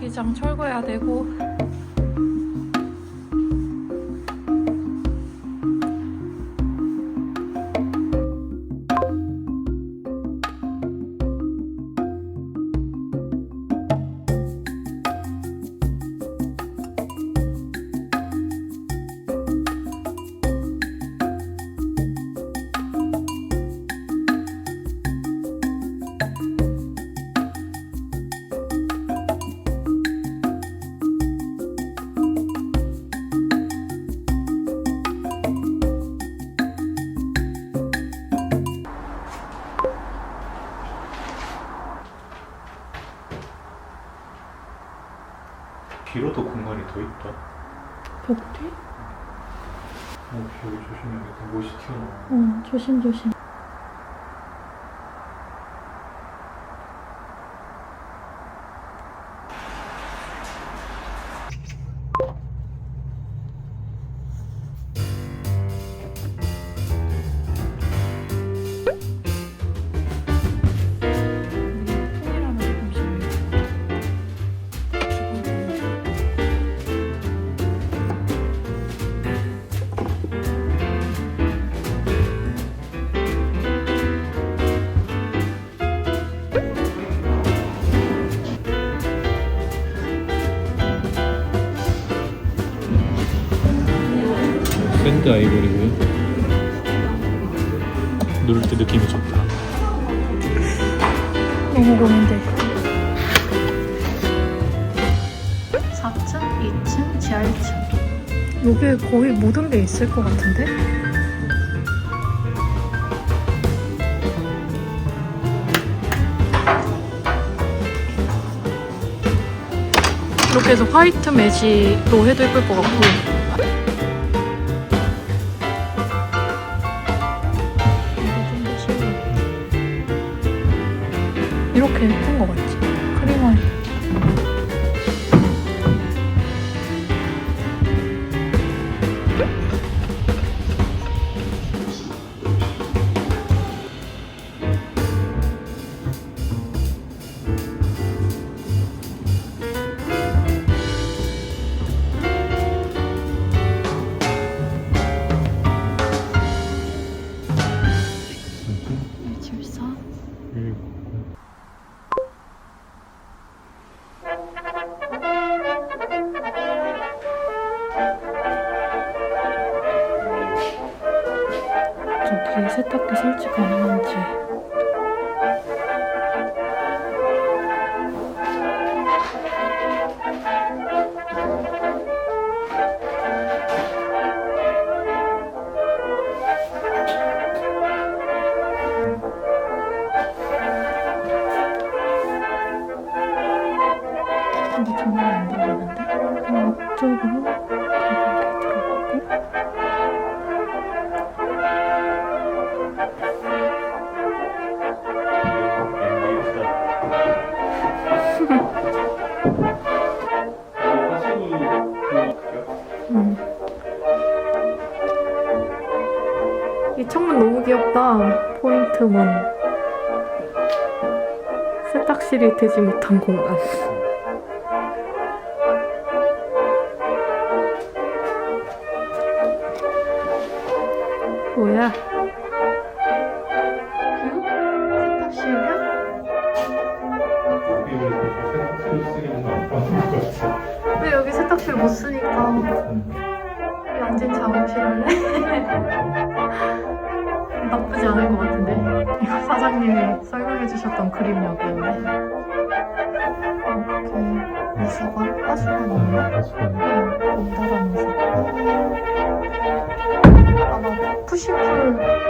전기장 철거해야 되고. 뒤로도 공간이 더 있다. 벽 뒤? 여기 조심해야겠다. 못이 튀어나와. 응, 조심조심. 샌드 아이보리고요. 누를 때 느낌이 좋다. 너무 고민돼. 4층, 2층, 지하 1층. 여기에 거의 모든 게 있을 것 같은데? 이렇게 해서 화이트 매지로 해도 예쁠 것 같고. 이렇게 예쁜 거 같지? 크림 화이트. 집사. 저기 세탁기 설치 가능한지. 근데 정말 안 들어가는데? 그럼 이쪽으로 가볍게 들어가고. 이 창문 너무 귀엽다. 포인트문. 세탁실이 되지 못한 공간. 뭐야? 세탁실이야? 왜 여기 세탁실 못 쓰니까 양진 작업실 할래? 나쁘지 않을 것 같은데? 이거 사장님이 설명해 주셨던 그림역이었네. 이렇게 미소가 하수관 있나? 응, 봄바람 미소. 아, 나 푸시풀